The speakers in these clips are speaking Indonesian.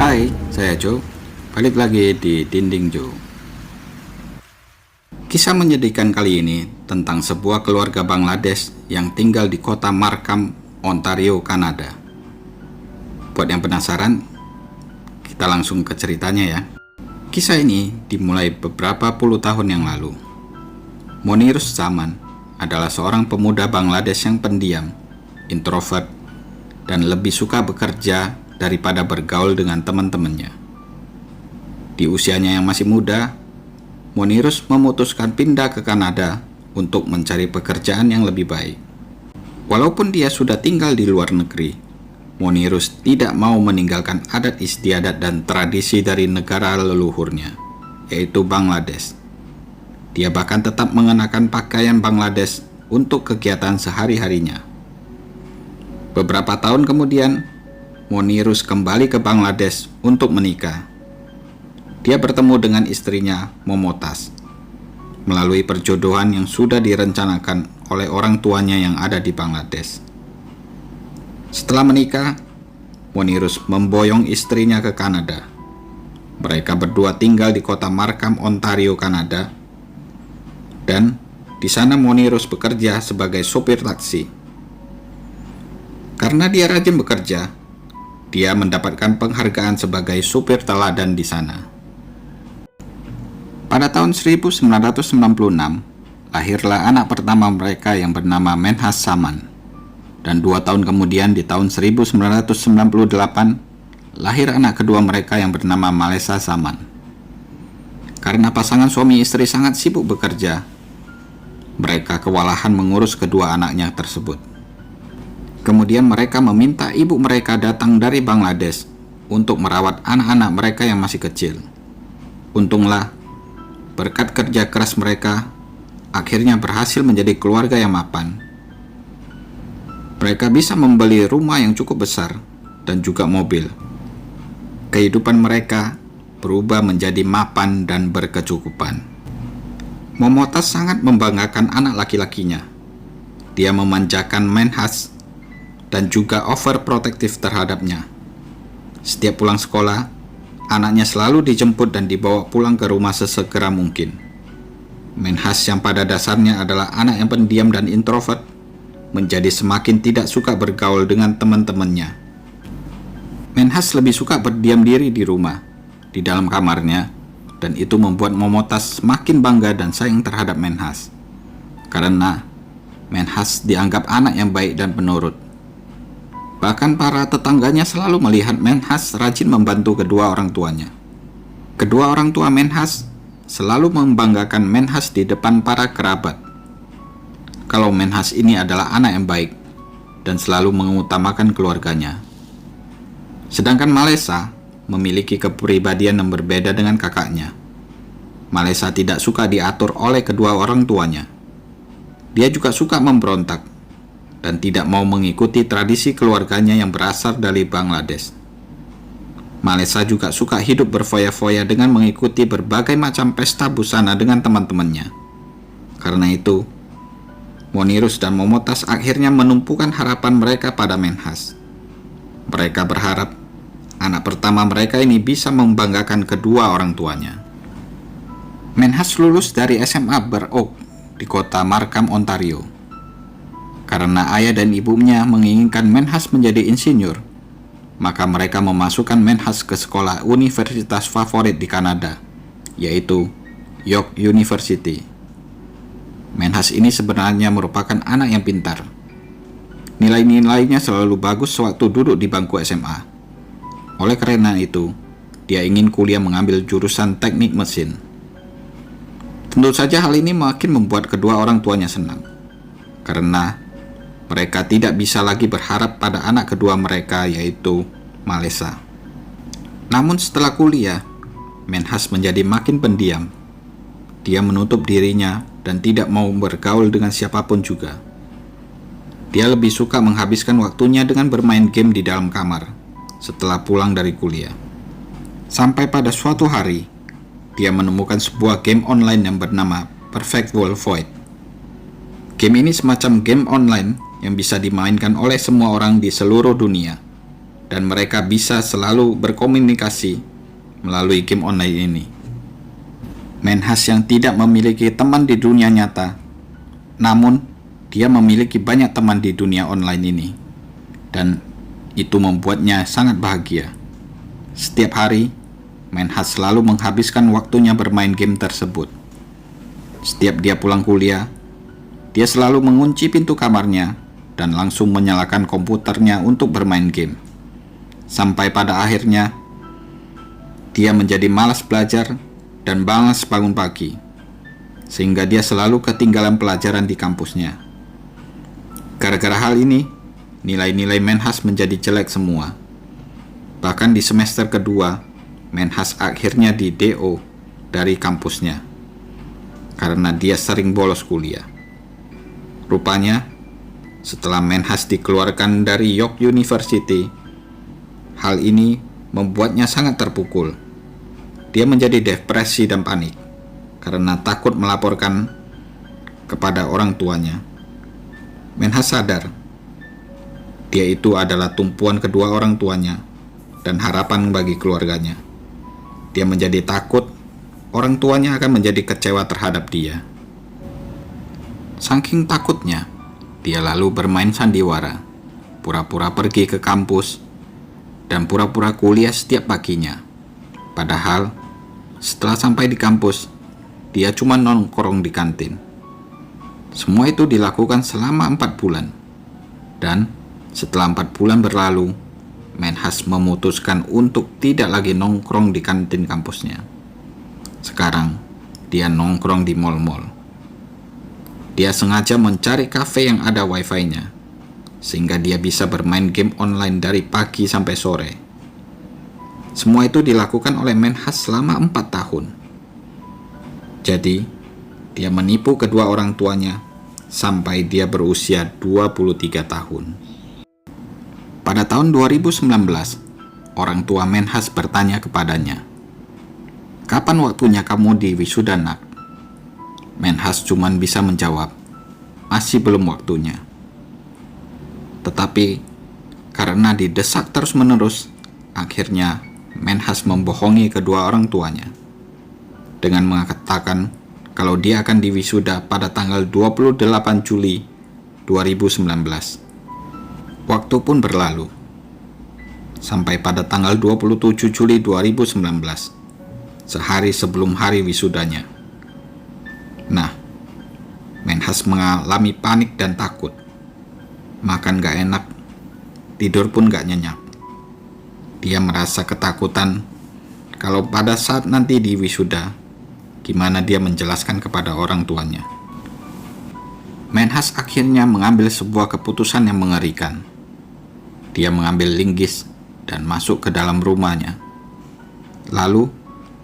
Hai, saya Joe. Balik lagi di Dinding Joe. Kisah menyedihkan kali ini tentang sebuah keluarga Bangladesh yang tinggal di kota Markham, Ontario, Kanada. Buat yang penasaran, kita langsung ke ceritanya ya. Kisah ini dimulai beberapa puluh tahun yang lalu. Monirus Zaman adalah seorang pemuda Bangladesh yang pendiam, introvert, dan lebih suka bekerja daripada bergaul dengan teman-temannya. Di usianya yang masih muda, Monirus memutuskan pindah ke Kanada untuk mencari pekerjaan yang lebih baik. Walaupun dia sudah tinggal di luar negeri, Monirus tidak mau meninggalkan adat istiadat dan tradisi dari negara leluhurnya, yaitu Bangladesh. Dia bahkan tetap mengenakan pakaian Bangladesh untuk kegiatan sehari-harinya. Beberapa tahun kemudian, Monirus kembali ke Bangladesh untuk menikah. Dia bertemu dengan istrinya, Momotas, melalui perjodohan yang sudah direncanakan oleh orang tuanya yang ada di Bangladesh. Setelah menikah, Monirus memboyong istrinya ke Kanada. Mereka berdua tinggal di kota Markham, Ontario, Kanada, dan di sana Monirus bekerja sebagai sopir taksi. Karena dia rajin bekerja, dia mendapatkan penghargaan sebagai supir teladan di sana. Pada tahun 1996, lahirlah anak pertama mereka yang bernama Menhas Zaman. Dan 2 tahun kemudian di tahun 1998, lahir anak kedua mereka yang bernama Malesa Zaman. Karena pasangan suami istri sangat sibuk bekerja, mereka kewalahan mengurus kedua anaknya tersebut. Kemudian mereka meminta ibu mereka datang dari Bangladesh untuk merawat anak-anak mereka yang masih kecil. Untunglah, berkat kerja keras mereka, akhirnya berhasil menjadi keluarga yang mapan. Mereka bisa membeli rumah yang cukup besar dan juga mobil. Kehidupan mereka berubah menjadi mapan dan berkecukupan. Momotas sangat membanggakan anak laki-lakinya. Dia memanjakan Menhas dan juga overprotective terhadapnya. Setiap pulang sekolah, anaknya selalu dijemput dan dibawa pulang ke rumah sesegera mungkin. Menhas yang pada dasarnya adalah anak yang pendiam dan introvert, menjadi semakin tidak suka bergaul dengan teman-temannya. Menhas lebih suka berdiam diri di rumah, di dalam kamarnya, dan itu membuat Momotas semakin bangga dan sayang terhadap Menhas. Karena Menhas dianggap anak yang baik dan penurut. Bahkan para tetangganya selalu melihat Menhas rajin membantu kedua orang tuanya. Kedua orang tua Menhas selalu membanggakan Menhas di depan para kerabat. Kalau Menhas ini adalah anak yang baik dan selalu mengutamakan keluarganya. Sedangkan Malesa memiliki kepribadian yang berbeda dengan kakaknya. Malesa tidak suka diatur oleh kedua orang tuanya. Dia juga suka memberontak dan tidak mau mengikuti tradisi keluarganya yang berasal dari Bangladesh. Malesa juga suka hidup berfoya-foya dengan mengikuti berbagai macam pesta busana dengan teman-temannya. Karena itu, Monirus dan Momotas akhirnya menumpukan harapan mereka pada Menhas. Mereka berharap anak pertama mereka ini bisa membanggakan kedua orang tuanya. Menhas lulus dari SMA Burr Oak di kota Markham, Ontario. Karena ayah dan ibunya menginginkan Menhas menjadi insinyur, maka mereka memasukkan Menhas ke sekolah universitas favorit di Kanada, yaitu York University. Menhas ini sebenarnya merupakan anak yang pintar. Nilai-nilainya selalu bagus sewaktu duduk di bangku SMA. Oleh karena itu, dia ingin kuliah mengambil jurusan teknik mesin. Tentu saja hal ini makin membuat kedua orang tuanya senang, karena mereka tidak bisa lagi berharap pada anak kedua mereka, yaitu Malesa. Namun setelah kuliah, Menhas menjadi makin pendiam. Dia menutup dirinya dan tidak mau bergaul dengan siapapun juga. Dia lebih suka menghabiskan waktunya dengan bermain game di dalam kamar setelah pulang dari kuliah. Sampai pada suatu hari, dia menemukan sebuah game online yang bernama Perfect World Void. Game ini semacam game online yang bisa dimainkan oleh semua orang di seluruh dunia. dan mereka bisa selalu berkomunikasi melalui game online ini. Menhas yang tidak memiliki teman di dunia nyata, namun dia memiliki banyak teman di dunia online ini, dan itu membuatnya sangat bahagia. Setiap hari, Menhas selalu menghabiskan waktunya bermain game tersebut. Setiap dia pulang kuliah, dia selalu mengunci pintu kamarnya dan langsung menyalakan komputernya untuk bermain game. Sampai pada akhirnya, dia menjadi malas belajar dan malas bangun pagi, sehingga dia selalu ketinggalan pelajaran di kampusnya. Gara-gara hal ini, nilai-nilai Menhas menjadi jelek semua. Bahkan di semester kedua, Menhas akhirnya di DO dari kampusnya karena dia sering bolos kuliah. Rupanya, setelah Menhas dikeluarkan dari York University, hal ini membuatnya sangat terpukul. Dia menjadi depresi dan panik karena takut melaporkan kepada orang tuanya. Menhas sadar dia itu adalah tumpuan kedua orang tuanya dan harapan bagi keluarganya. Dia menjadi takut orang tuanya akan menjadi kecewa terhadap dia. Saking takutnya, dia lalu bermain sandiwara, pura-pura pergi ke kampus, dan pura-pura kuliah setiap paginya. Padahal, setelah sampai di kampus, dia cuma nongkrong di kantin. Semua itu dilakukan selama 4 bulan. Dan setelah 4 bulan berlalu, Menhas memutuskan untuk tidak lagi nongkrong di kantin kampusnya. Sekarang, dia nongkrong di mal-mal. Dia sengaja mencari kafe yang ada wifi-nya, sehingga dia bisa bermain game online dari pagi sampai sore. Semua itu dilakukan oleh Menhas selama 4 tahun. Jadi, dia menipu kedua orang tuanya sampai dia berusia 23 tahun. Pada tahun 2019, orang tua Menhas bertanya kepadanya, "Kapan waktunya kamu di wisuda, nak?" Menhas cuman bisa menjawab, "Masih belum waktunya." Tetapi karena didesak terus-menerus, akhirnya Menhas membohongi kedua orang tuanya dengan mengatakan kalau dia akan diwisuda pada tanggal 28 Juli 2019. Waktu pun berlalu sampai pada tanggal 27 Juli 2019, sehari sebelum hari wisudanya. Nah, Menhas mengalami panik dan takut. Makan gak enak, tidur pun gak nyenyak. Dia merasa ketakutan kalau pada saat nanti di wisuda, gimana dia menjelaskan kepada orang tuanya. Menhas akhirnya mengambil sebuah keputusan yang mengerikan. Dia mengambil linggis dan masuk ke dalam rumahnya. Lalu,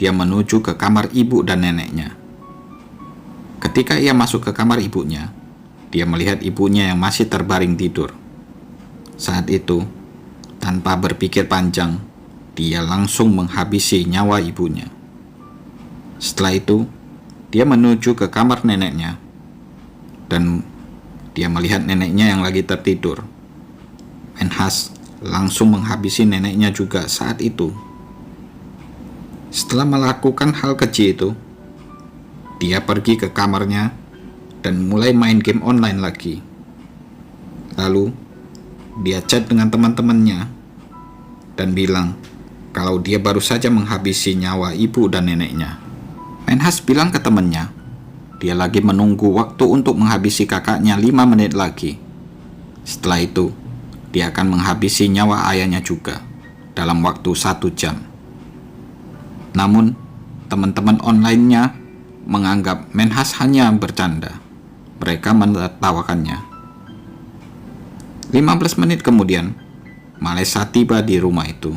dia menuju ke kamar ibu dan neneknya. Ketika ia masuk ke kamar ibunya, dia melihat ibunya yang masih terbaring tidur. Saat itu, tanpa berpikir panjang, dia langsung menghabisi nyawa ibunya. Setelah itu, dia menuju ke kamar neneknya, dan dia melihat neneknya yang lagi tertidur. Menhas langsung menghabisi neneknya juga saat itu. Setelah melakukan hal keji itu, dia pergi ke kamarnya dan mulai main game online lagi. Lalu, dia chat dengan teman-temannya dan bilang kalau dia baru saja menghabisi nyawa ibu dan neneknya. Menhas bilang ke temannya, dia lagi menunggu waktu untuk menghabisi kakaknya 5 menit lagi. Setelah itu, dia akan menghabisi nyawa ayahnya juga dalam waktu 1 jam. Namun, teman-teman online-nya menganggap Menhas hanya bercanda. Mereka menertawakannya. 15 menit kemudian, Malesa tiba di rumah itu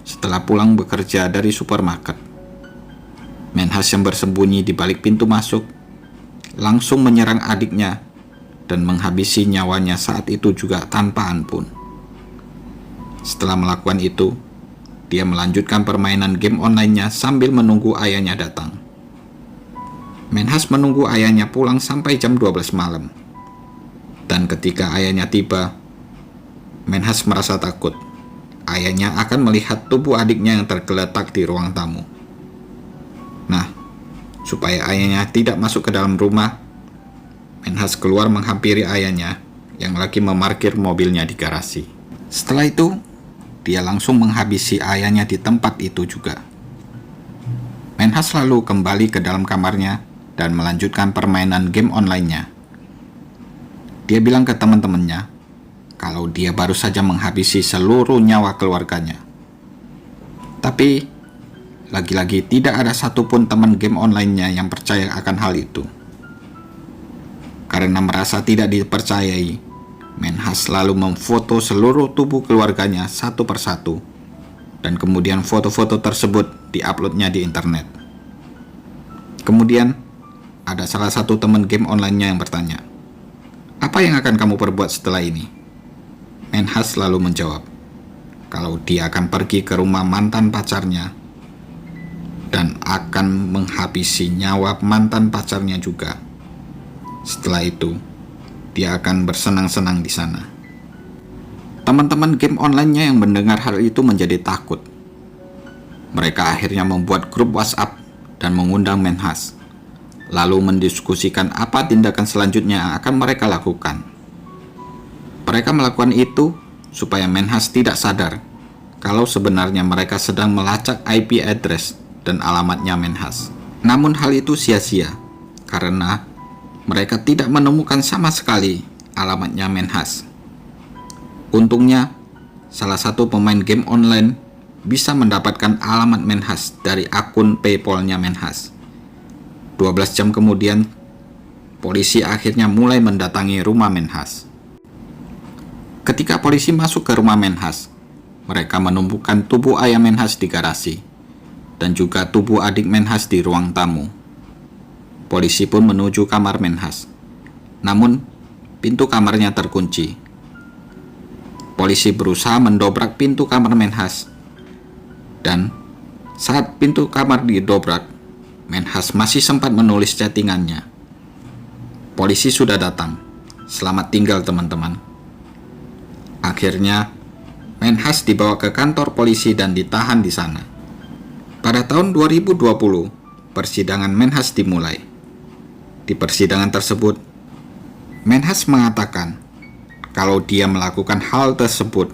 setelah pulang bekerja dari supermarket. Menhas yang bersembunyi di balik pintu masuk langsung menyerang adiknya dan menghabisi nyawanya saat itu juga tanpa ampun. Setelah melakukan itu, dia melanjutkan permainan game online-nya sambil menunggu ayahnya datang. Menhas menunggu ayahnya pulang sampai jam 12 malam. Dan ketika ayahnya tiba, Menhas merasa takut ayahnya akan melihat tubuh adiknya yang tergeletak di ruang tamu. Nah, supaya ayahnya tidak masuk ke dalam rumah, Menhas keluar menghampiri ayahnya yang lagi memarkir mobilnya di garasi. Setelah itu, dia langsung menghabisi ayahnya di tempat itu juga. Menhas lalu kembali ke dalam kamarnya dan melanjutkan permainan game online-nya. Dia bilang ke teman-temannya kalau dia baru saja menghabisi seluruh nyawa keluarganya. Tapi, lagi-lagi tidak ada satupun teman game online-nya yang percaya akan hal itu. Karena merasa tidak dipercayai, Menhas lalu memfoto seluruh tubuh keluarganya satu persatu, dan kemudian foto-foto tersebut diuploadnya di internet. Kemudian, ada salah satu teman game online-nya yang bertanya, "Apa yang akan kamu perbuat setelah ini?" Menhas lalu menjawab, kalau dia akan pergi ke rumah mantan pacarnya dan akan menghabisi nyawa mantan pacarnya juga. Setelah itu, dia akan bersenang-senang di sana. Teman-teman game online-nya yang mendengar hal itu menjadi takut. Mereka akhirnya membuat grup WhatsApp dan mengundang Menhas, lalu mendiskusikan apa tindakan selanjutnya yang akan mereka lakukan. Mereka melakukan itu supaya Menhas tidak sadar kalau sebenarnya mereka sedang melacak IP address dan alamatnya Menhas. Namun hal itu sia-sia, karena mereka tidak menemukan sama sekali alamatnya Menhas. Untungnya, salah satu pemain game online bisa mendapatkan alamat Menhas dari akun PayPal-nya Menhas. 12 jam kemudian, polisi akhirnya mulai mendatangi rumah Menhas. Ketika polisi masuk ke rumah Menhas, mereka menemukan tubuh ayah Menhas di garasi, dan juga tubuh adik Menhas di ruang tamu. Polisi pun menuju kamar Menhas. Namun, pintu kamarnya terkunci. Polisi berusaha mendobrak pintu kamar Menhas. Dan saat pintu kamar didobrak, Menhas masih sempat menulis chattingannya. Polisi sudah datang. Selamat tinggal teman-teman. Akhirnya, Menhas dibawa ke kantor polisi dan ditahan di sana. Pada tahun 2020, persidangan Menhas dimulai. Di persidangan tersebut, Menhas mengatakan kalau dia melakukan hal tersebut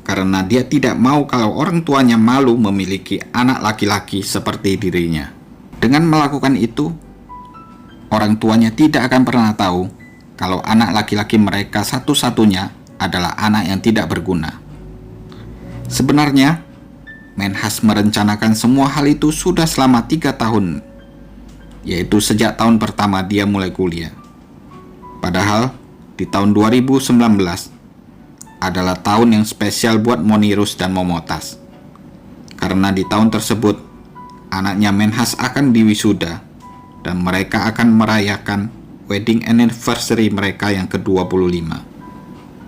karena dia tidak mau kalau orang tuanya malu memiliki anak laki-laki seperti dirinya. Dengan melakukan itu, orang tuanya tidak akan pernah tahu kalau anak laki-laki mereka satu-satunya adalah anak yang tidak berguna. Sebenarnya, Menhas merencanakan semua hal itu sudah selama 3 tahun, yaitu sejak tahun pertama dia mulai kuliah. Padahal, di tahun 2019 adalah tahun yang spesial buat Monirus dan Momotas. Karena di tahun tersebut, anaknya Menhas akan diwisuda, dan mereka akan merayakan wedding anniversary mereka yang ke-25.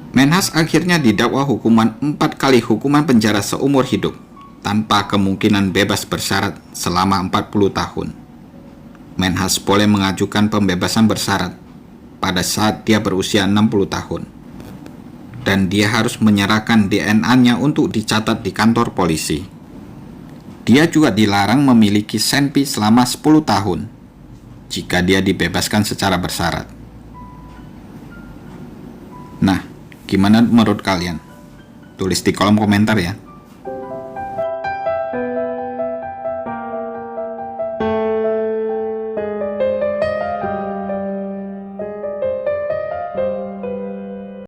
Menhas akhirnya didakwa hukuman 4 kali hukuman penjara seumur hidup, tanpa kemungkinan bebas bersyarat selama 40 tahun. Menhas boleh mengajukan pembebasan bersyarat pada saat dia berusia 60 tahun. Dan dia harus menyerahkan DNA-nya untuk dicatat di kantor polisi. Dia juga dilarang memiliki senpi selama 10 tahun jika dia dibebaskan secara bersyarat. Nah, gimana menurut kalian? Tulis di kolom komentar ya.